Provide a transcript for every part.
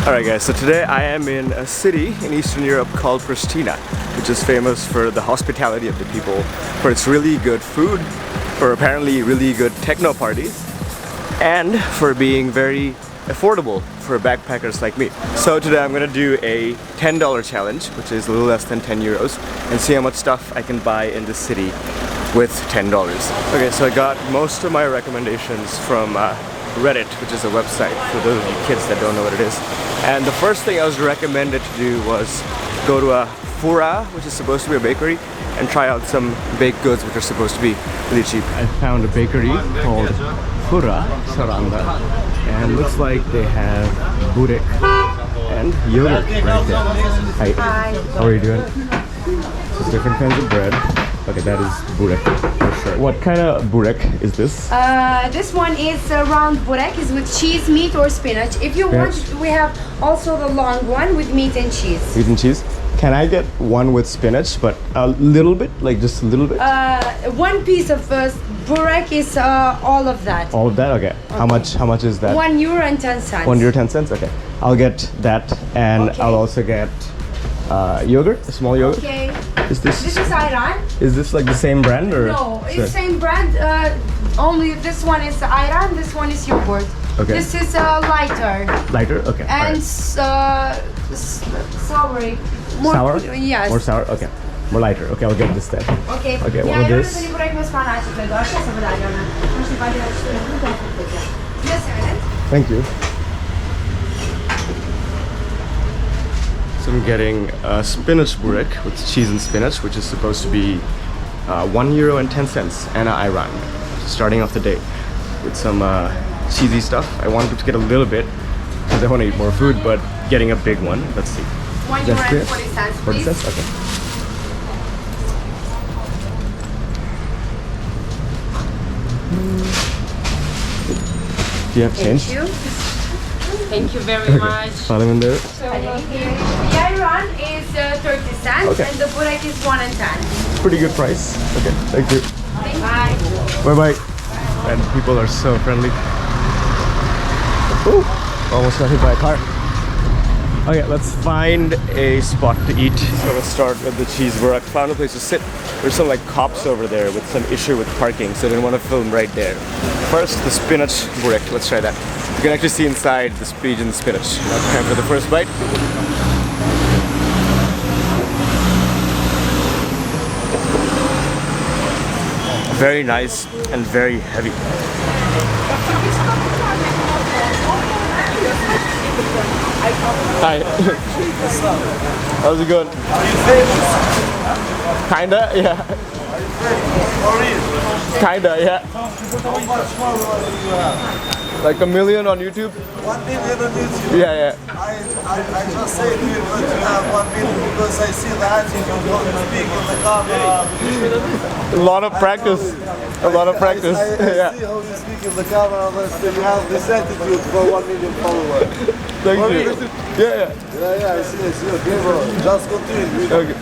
Alright guys, so today I am in a city in Eastern Europe called Pristina, which is famous for the hospitality of the people, for its really good food, for apparently really good techno parties, and for being very affordable for backpackers like me. So today I'm gonna do a $10 challenge, which is a little less than 10 euros, and see how much stuff I can buy in the city with $10. Okay, so I got most of my recommendations from Reddit, which is a website for those of you kids that don't know what it is. And the first thing I was recommended to do was go to a fura, which is supposed to be a bakery, and try out some baked goods which are supposed to be really cheap. I found a bakery called Fura Saranda, and looks like they have burek and yogurt right there. Hi. How are you doing? So different kinds of bread. Okay, that is burek for sure. What kind of burek is this? This one is round burek, is with cheese, meat, or spinach. If you want, we have also the long one with meat and cheese. Meat and cheese? Can I get one with spinach, but a little bit, like just a little bit? One piece of burek is all of that. All of that? Okay. How much is that? €1.10. €1.10? Okay. I'll get that, and I'll also get yogurt, a small yogurt. Okay. This is ayran. Is this like the same brand or? No, it's same brand. Only this one is ayran. This one is yogurt. Okay. This is lighter. Lighter. Okay. And soury. More, sour? Yes. More sour. Okay. More lighter. Okay, I'll get this then. Okay. Okay. One of this. Thank you. So I'm getting a spinach burek with cheese and spinach, which is supposed to be €1.10 and an ayran. Starting off the day with some cheesy stuff. I wanted to get a little bit because I want to eat more food, but getting a big one. Let's see. €1.40, 40 please. cents? Okay. Do you have change? Thank you. Thank you very much. File them in there. So, the ayran is 30 cents and the burek is 1.10. Pretty good price. Okay, thank you. Bye. Bye-bye. And people are so friendly. Ooh, almost got hit by a car. Okay, let's find a spot to eat. So let's start with the cheese burek. Found a place to sit. There's some like cops over there with some issue with parking, so I didn't want to film right there. First, the spinach burek. Let's try that. You can actually see inside the speed and the spinach. Now time for the first bite. Very nice and very heavy. Hi. How's it going? Are you famous? Kinda, yeah. Kinda, yeah. How much followers do you have? Like 1 million on YouTube? 1 million on YouTube? Yeah. I just say to you that you have 1 million because I see the attitude you don't speak in the camera. A lot of practice. A lot of practice. I see how you speak in the camera, but you have this attitude for 1 million followers. Thank you. Yeah. Yeah, I see. Okay, bro. Just continue. Okay.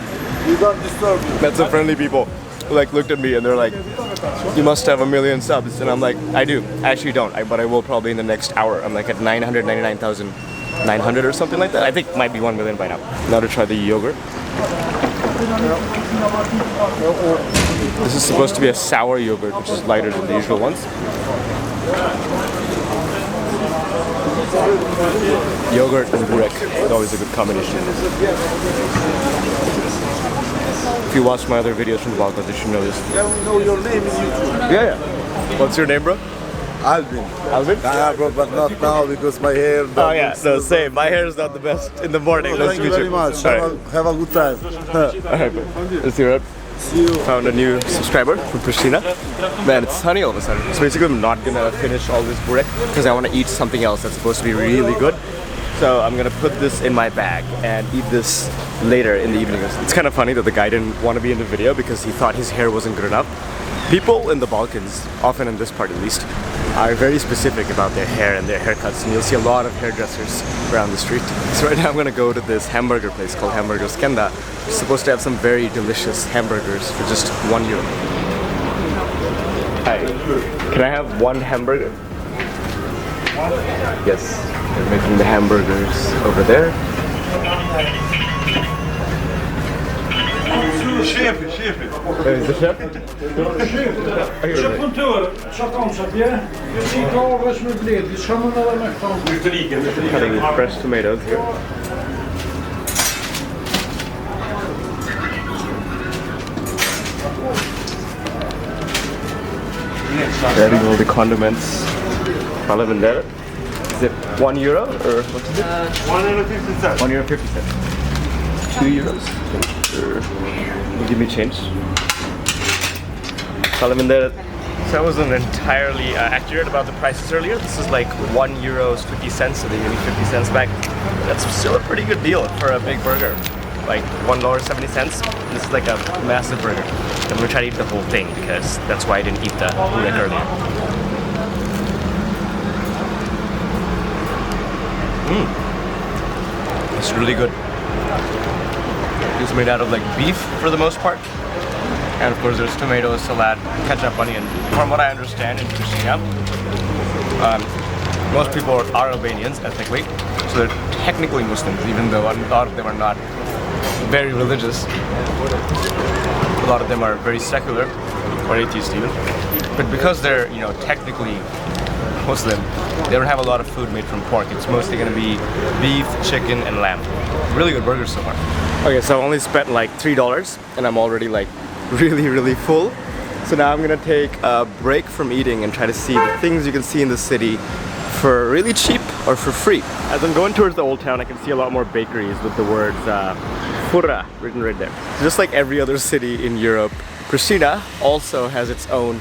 You don't disturb me. Met some friendly people who like looked at me and they're like, you must have 1 million subs. And I'm like, I do. I actually don't. But I will probably in the next hour. I'm like at 999,900 or something like that. I think it might be 1 million by now. Now to try the yogurt. This is supposed to be a sour yogurt, which is lighter than the usual ones. Yogurt and burek is always a good combination. If you watch my other videos from the Balkans, you should know this. I know your name in YouTube. Yeah. What's your name, bro? Alvin. Alvin? Yeah, bro, but not now because my hair. Oh yeah, no, same. My hair is not the best in the morning. Nice Thank you very much. Have a good time. Alright, let's see what. See you. Found a new subscriber from Pristina. Man, it's sunny all of a sudden. So basically I'm not gonna finish all this burek because I want to eat something else that's supposed to be really good. So I'm gonna put this in my bag and eat this later in the evening. It's kind of funny that the guy didn't want to be in the video because he thought his hair wasn't good enough. People in the Balkans, often in this part at least, are very specific about their hair and their haircuts, and you'll see a lot of hairdressers around the street. So right now I'm gonna go to this hamburger place called Hamburger Skenda. It's supposed to have some very delicious hamburgers for just €1. Hi, can I have one hamburger? Yes, they're making the hamburgers over there. Chef. Is the chef? Cutting fresh tomatoes here. Adding all the condiments. Is it €1 or what is it? €1.50. €1.50. €2. Give me change. So I wasn't entirely accurate about the prices earlier. This is like €1.50, so they give me 50 cents back. That's still a pretty good deal for a big burger. Like $1.70. This is like a massive burger. I'm gonna try to eat the whole thing because that's why I didn't eat the burek earlier. It's really good. It's made out of like beef for the most part. And of course there's tomatoes, salad, ketchup, onion. From what I understand in Prisitina, most people are Albanians ethnically. So they're technically Muslims, even though a lot of them are not very religious. A lot of them are very secular or atheist even. But because they're, technically Muslim, they don't have a lot of food made from pork. It's mostly gonna be beef, chicken, and lamb. Really good burgers so far. Okay, so I only spent like $3 and I'm already like really full. So now I'm gonna take a break from eating and try to see the things you can see in the city for really cheap or for free. As I'm going towards the old town, I can see a lot more bakeries with the words Fura written right there. So just like every other city in Europe, Pristina also has its own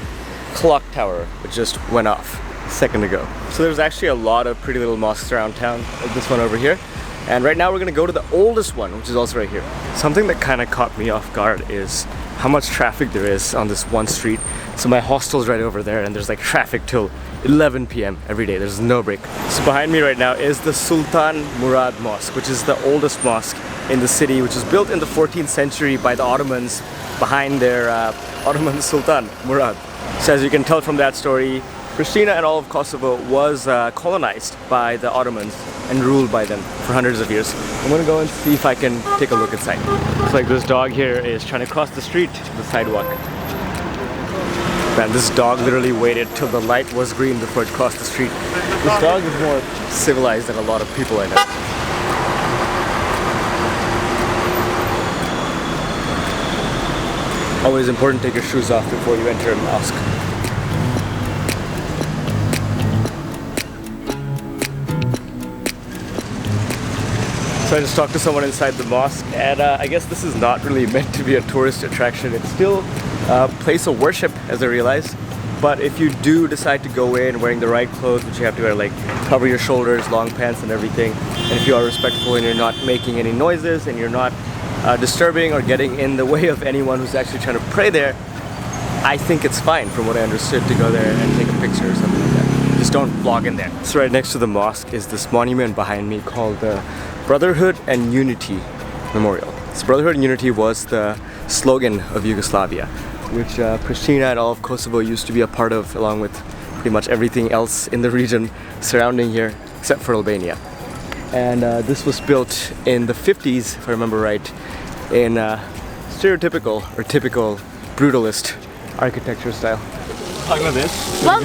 clock tower, which just went off a second ago. So there's actually a lot of pretty little mosques around town, like this one over here. And right now we're gonna go to the oldest one, which is also right here. Something that kind of caught me off guard is how much traffic there is on this one street. So my hostel's right over there and there's like traffic till 11 p.m. every day. There's no break. So behind me right now is the Sultan Murad Mosque, which is the oldest mosque in the city, which was built in the 14th century by the Ottomans behind their Ottoman Sultan Murad. So as you can tell from that story, Pristina and all of Kosovo was colonized by the Ottomans and ruled by them for hundreds of years. I'm gonna go and see if I can take a look inside. It's like this dog here is trying to cross the street to the sidewalk. Man, this dog literally waited till the light was green before it crossed the street. This dog is more civilized than a lot of people I know. Always important to take your shoes off before you enter a mosque. So I just talked to someone inside the mosque, and I guess this is not really meant to be a tourist attraction. It's still a place of worship, as I realized. But if you do decide to go in wearing the right clothes, which you have to wear, like cover your shoulders, long pants and everything, and if you are respectful and you're not making any noises and you're not disturbing or getting in the way of anyone who's actually trying to pray there, I think it's fine, from what I understood, to go there and take a picture or something like that. Just don't vlog in there. So right next to the mosque is this monument behind me called the Brotherhood and Unity Memorial. So Brotherhood and Unity was the slogan of Yugoslavia, which Pristina and all of Kosovo used to be a part of, along with pretty much everything else in the region surrounding here, except for Albania. And this was built in the 50s, if I remember right, in stereotypical or typical brutalist architecture style. Talking about this? What?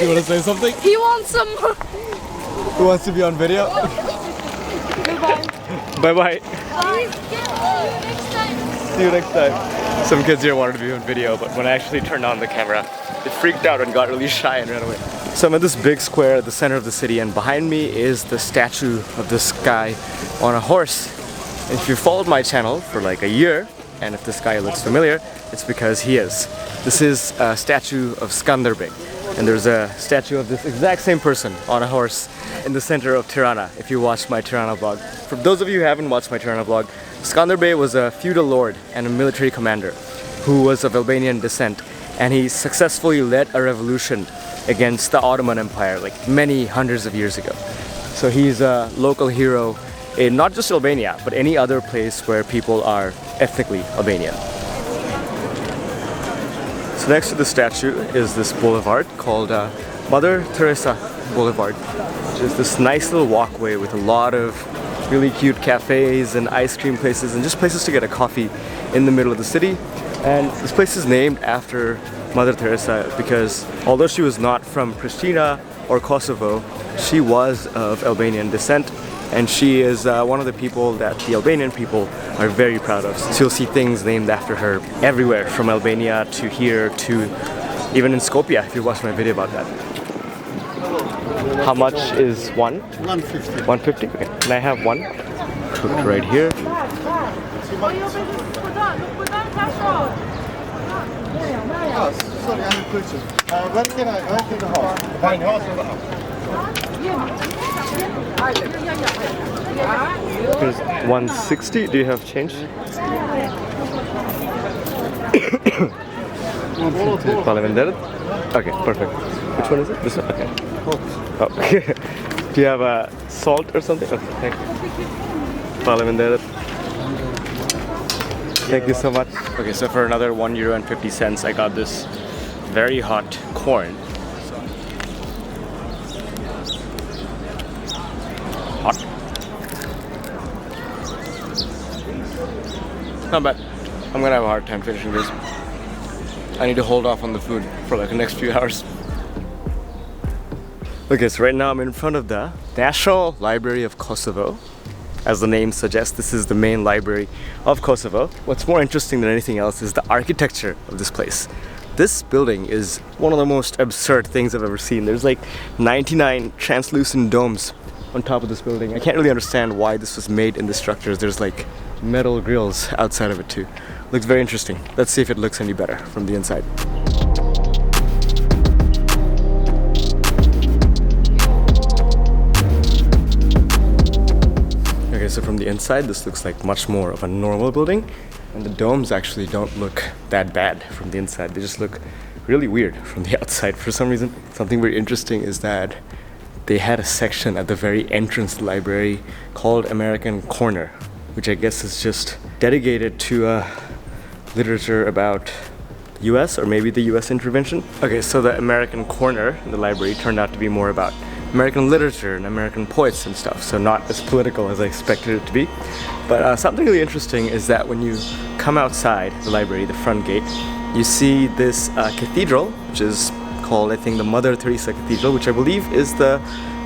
You want to say something? He wants some more. Who wants to be on video? Goodbye. Bye-bye. Next time. See you next time. Some kids here wanted to be on video, but when I actually turned on the camera, they freaked out and got really shy and ran away. So I'm at this big square at the center of the city, and behind me is the statue of this guy on a horse. And if you followed my channel for like a year, and if this guy looks familiar, it's because he is. This is a statue of Skanderbeg. And there's a statue of this exact same person on a horse in the center of Tirana, if you watched my Tirana vlog. For those of you who haven't watched my Tirana vlog, Skanderbeg was a feudal lord and a military commander who was of Albanian descent, and he successfully led a revolution against the Ottoman Empire like many hundreds of years ago. So he's a local hero in not just Albania, but any other place where people are ethnically Albanian. So next to the statue is this boulevard called Mother Teresa Boulevard, which is this nice little walkway with a lot of really cute cafes and ice cream places and just places to get a coffee in the middle of the city. And this place is named after Mother Teresa because although she was not from Pristina or Kosovo, she was of Albanian descent, and she is one of the people that the Albanian people are very proud of. So you'll see things named after her everywhere, from Albania to here to even in Skopje, if you watched my video about that. How much is one? 150. 150? Okay. Can I have one? Cooked right here. Sorry, I have a question. Where can I house? Fine house or the house? Here's 160. Do you have change? Okay, perfect. Which one is it? This one? Okay. Oh. Do you have salt or something? Okay, thank you. Thank you so much. Okay, so for another €1.50, I got this very hot corn. Hot. Not bad. I'm gonna have a hard time finishing this. I need to hold off on the food for like the next few hours. Okay, so right now I'm in front of the National Library of Kosovo. As the name suggests, this is the main library of Kosovo. What's more interesting than anything else is the architecture of this place. This building is one of the most absurd things I've ever seen. There's like 99 translucent domes on top of this building. I can't really understand why this was made in the structures. There's like metal grills outside of it too. Looks very interesting. Let's see if it looks any better from the inside. Okay, so from the inside, this looks like much more of a normal building, and the domes actually don't look that bad from the inside. They just look really weird from the outside for some reason. Something very interesting is that they had a section at the very entrance to the library called American Corner, which I guess is just dedicated to literature about the US or maybe the US intervention. Okay, so the American Corner in the library turned out to be more about American literature and American poets and stuff, so not as political as I expected it to be. But something really interesting is that when you come outside the library, the front gate, you see this cathedral, which is called, I think, the Mother Teresa Cathedral, which I believe is the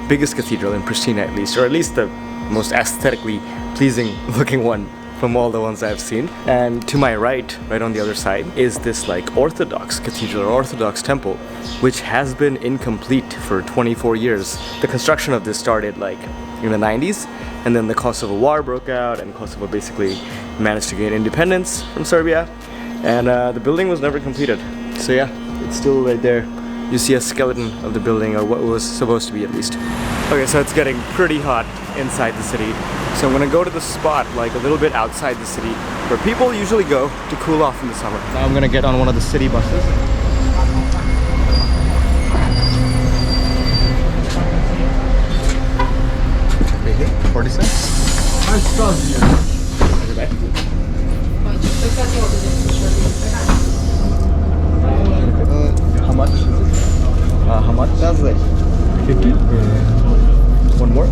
biggest cathedral in Pristina at least, or at least the most aesthetically pleasing looking one from all the ones I've seen. And to my right on the other side, is this like Orthodox cathedral or Orthodox temple, which has been incomplete for 24 years. The construction of this started like in the 90s, and then the Kosovo War broke out, and Kosovo basically managed to gain independence from Serbia, and the building was never completed. So yeah, it's still right there. You see a skeleton of the building, or what was supposed to be at least. Okay, so it's getting pretty hot inside the city. So I'm gonna go to the spot like a little bit outside the city where people usually go to cool off in the summer. Now I'm gonna get on one of the city buses. Right here, 40 cents. How much? How much? That's it. 50? One more?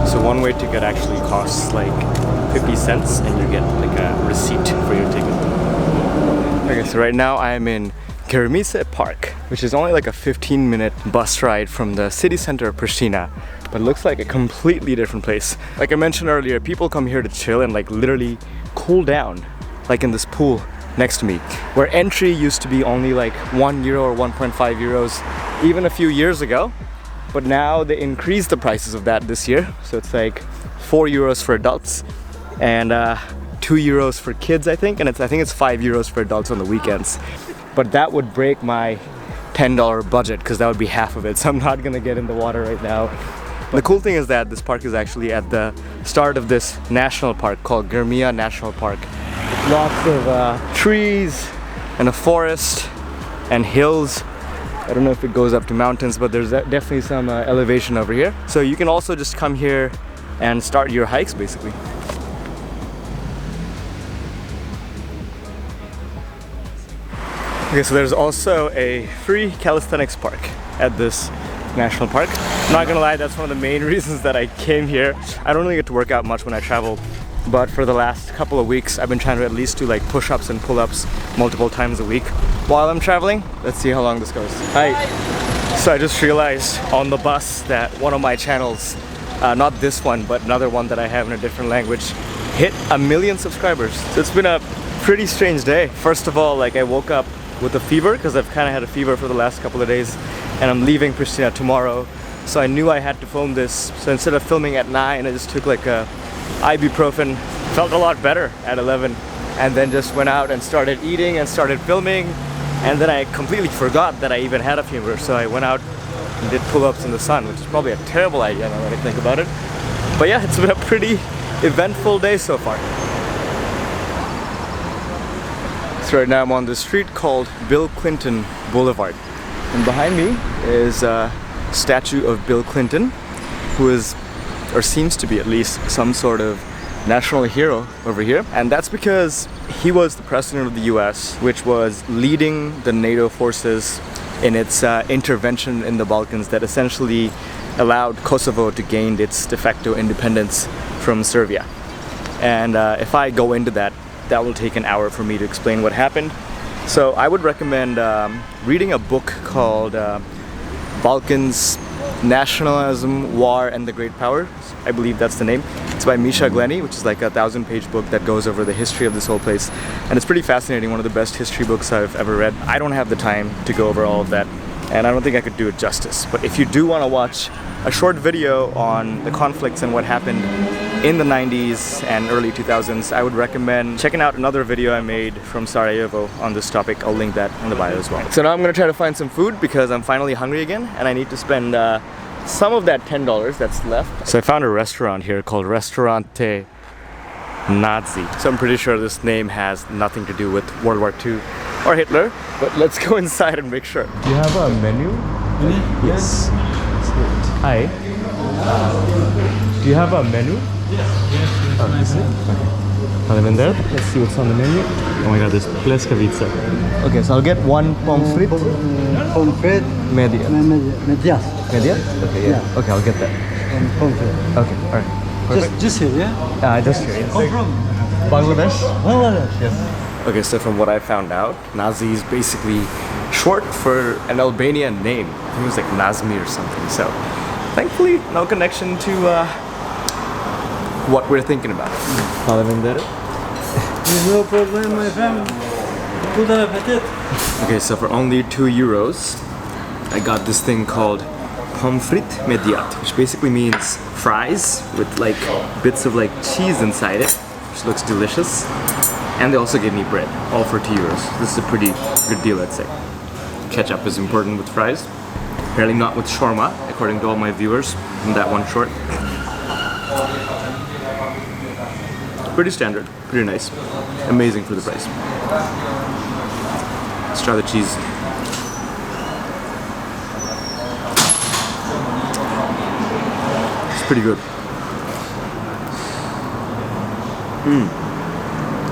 So one way ticket actually costs like 50 cents and you get like a receipt for your ticket. Okay, so right now I am in Germise Park, which is only like a 15-minute bus ride from the city center of Pristina, but it looks like a completely different place. Like I mentioned earlier, people come here to chill and like literally cool down, like in this pool next to me, where entry used to be only like €1 or 1.5 euros even a few years ago, but now they increased the prices of that this year, so it's like 4 euros for adults and 2 euros for kids, I think, and I think it's 5 euros for adults on the weekends. But that would break my $10 budget because that would be half of it, so I'm not gonna get in the water right now. The cool thing is that this park is actually at the start of this national park called Germia National Park. Lots of trees and a forest and hills. I don't know if it goes up to mountains, but there's definitely some elevation over here. So you can also just come here and start your hikes basically. Okay, so there's also a free calisthenics park at this national park. I'm not gonna lie, that's one of the main reasons that I came here. I don't really get to work out much when I travel, but for the last couple of weeks I've been trying to at least do like push-ups and pull-ups multiple times a week while I'm traveling. Let's see how long this goes. Hi. So I just realized on the bus that one of my channels, not this one but another one that I have in a different language, hit 1 million subscribers. So it's been a pretty strange day. First of all, like I woke up with a fever because I've kind of had a fever for the last couple of days, and I'm leaving Pristina tomorrow, so I knew I had to film this. So instead of filming at 9, I just took like a ibuprofen. Felt a lot better at 11, and then just went out and started eating and started filming, and then I completely forgot that I even had a fever. So I went out and did pull-ups in the sun, which is probably a terrible idea now that I think about it. But yeah, it's been a pretty eventful day so far. So right now I'm on this street called Bill Clinton Boulevard, and behind me is a statue of Bill Clinton, who is, or seems to be at least, some sort of national hero over here. And that's because he was the president of the US, which was leading the NATO forces in its intervention in the Balkans that essentially allowed Kosovo to gain its de facto independence from Serbia. And if I go into that, that will take an hour for me to explain what happened. So I would recommend reading a book called Balkans, Nationalism, War, and the Great Power. I believe that's the name. It's by Misha Glenny, which is like a 1,000-page book that goes over the history of this whole place. And it's pretty fascinating, one of the best history books I've ever read. I don't have the time to go over all of that, and I don't think I could do it justice. But if you do want to watch a short video on the conflicts and what happened in the 90s and early 2000s, I would recommend checking out another video I made from Sarajevo on this topic. I'll link that in the bio as well. So now I'm gonna try to find some food because I'm finally hungry again, and I need to spend some of that $10 that's left. So I found a restaurant here called Restaurante Nazi. So I'm pretty sure this name has nothing to do with World War II or Hitler, but let's go inside and make sure. Do you have a menu? Yes. Hi. Do you have a menu? Yes. Oh, this is it? Okay. I'll in there. Let's see what's on the menu. Oh my god, there's pleskavica. Okay, so I'll get one pommes frites. Pommes frites. Media. Medias. Media? Okay, yeah. Okay, I'll get that. And pommes frites. Okay, alright. Perfect. Just here, yeah? Just here, yes. Come from? Bangladesh? Bangladesh. Yes. Okay, so from what I found out, Nazi is basically short for an Albanian name. I think it was like Nazmi or something. So, thankfully, no connection to what we're thinking about. No problem, my friend. Good appetit. Okay, so for only €2, I got this thing called pommes frites mediat, which basically means fries with like bits of like cheese inside it, which looks delicious. And they also gave me bread, all for €2. This is a pretty good deal, I'd say. Ketchup is important with fries. Apparently not with shawarma, according to all my viewers in that one short. Pretty standard, pretty nice. Amazing for the price. Let's try the cheese. It's pretty good.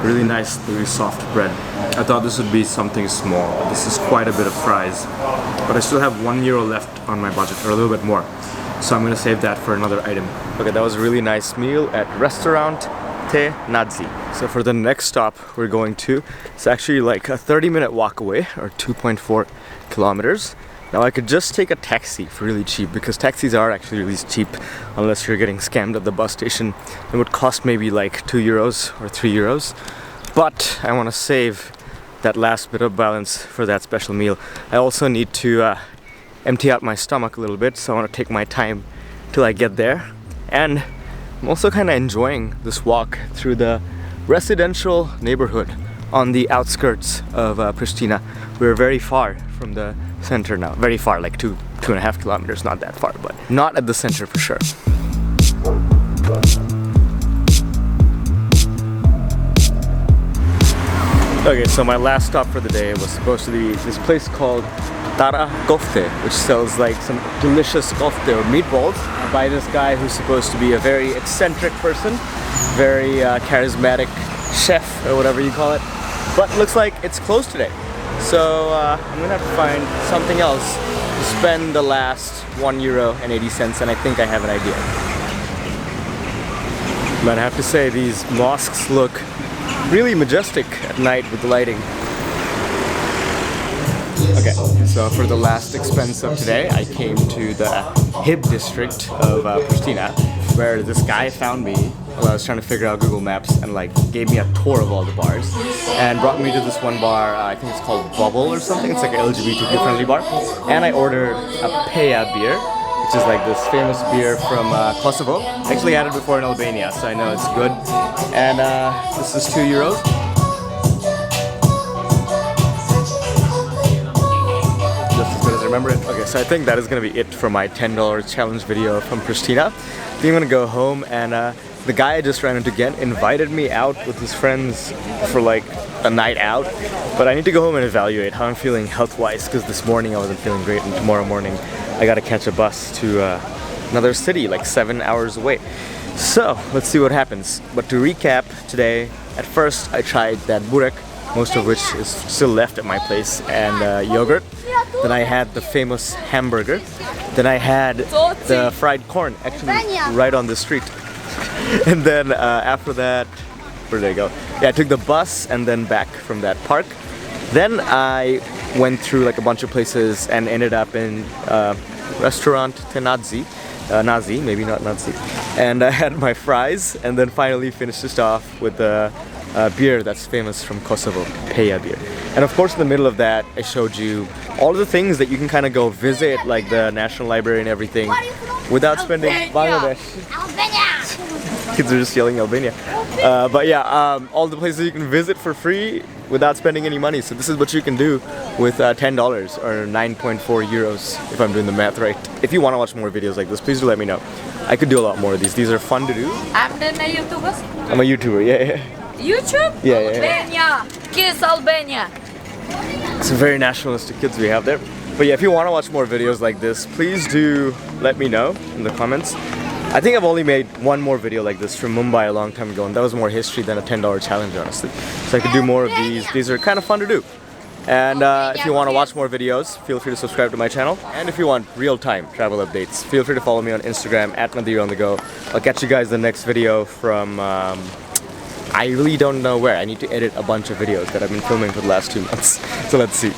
Really nice, really soft bread. I thought this would be something small, but this is quite a bit of fries. But I still have €1 left on my budget, or a little bit more. So I'm gonna save that for another item. Okay, that was a really nice meal at Restaurante Nazi. So for the next stop we're going to, it's actually like a 30-minute walk away, or 2.4 kilometers. Now I could just take a taxi for really cheap, because taxis are actually really cheap unless you're getting scammed at the bus station. It would cost maybe like €2 or €3. But I want to save that last bit of balance for that special meal. I also need to empty out my stomach a little bit, so I want to take my time till I get there. And I'm also kind of enjoying this walk through the residential neighborhood on the outskirts of Pristina. We're very far from the center now. Very far, like 2.5 kilometers, not that far, but not at the center for sure. Okay, so my last stop for the day was supposed to be this place called Tara Kofte, which sells like some delicious kofte or meatballs by this guy who's supposed to be a very eccentric person, very charismatic chef or whatever you call it. But looks like it's closed today. So I'm gonna have to find something else to spend the last €1.80, and I think I have an idea. But I have to say, these mosques look really majestic at night with the lighting. Okay, so for the last expense of today, I came to the Hib district of Pristina, where this guy found me while I was trying to figure out Google Maps, and like gave me a tour of all the bars and brought me to this one bar. I think it's called Bubble or something. It's like an LGBTQ friendly bar, and I ordered a Peja beer, which is like this famous beer from Kosovo. I actually had it before in Albania, so I know it's good. And this is €2. Just as good as I remember it. Okay, so I think that is going to be it for my $10 challenge video from Pristina. I think I'm going to go home, and the guy I just ran into again invited me out with his friends for like a night out. But I need to go home and evaluate how I'm feeling health-wise, because this morning I wasn't feeling great, and tomorrow morning I gotta catch a bus to another city like 7 hours away. So let's see what happens. But to recap today, at first I tried that burek, most of which is still left at my place, and yogurt. Then I had the famous hamburger. Then I had the fried corn, actually right on the street. And then after that, where did I go? Yeah, I took the bus and then back from that park. Then I went through like a bunch of places and ended up in restaurant Nazi, maybe not Nazi. And I had my fries, and then finally finished this off with the beer that's famous from Kosovo, Peja beer. And of course in the middle of that I showed you all of the things that you can kind of go visit, like the National Library and everything, without spending Bangladesh. Kids are just yelling Albania. But yeah, all the places you can visit for free without spending any money. So this is what you can do with $10 or 9.4 euros, if I'm doing the math right. If you want to watch more videos like this, please do let me know. I could do a lot more of these. These are fun to do. I'm a YouTuber. I'm a YouTuber, yeah. YouTube? Yeah. Albania. Kiss Albania. Some very nationalistic kids we have there. But yeah, if you want to watch more videos like this, please do let me know in the comments. I think I've only made one more video like this from Mumbai a long time ago, and that was more history than a $10 challenge, honestly. So I could do more of these. These are kind of fun to do. And if you want to watch more videos, feel free to subscribe to my channel. And if you want real-time travel updates, feel free to follow me on Instagram at Nadir on the go. I'll catch you guys in the next video from I really don't know where. I need to edit a bunch of videos that I've been filming for the last 2 months. So let's see.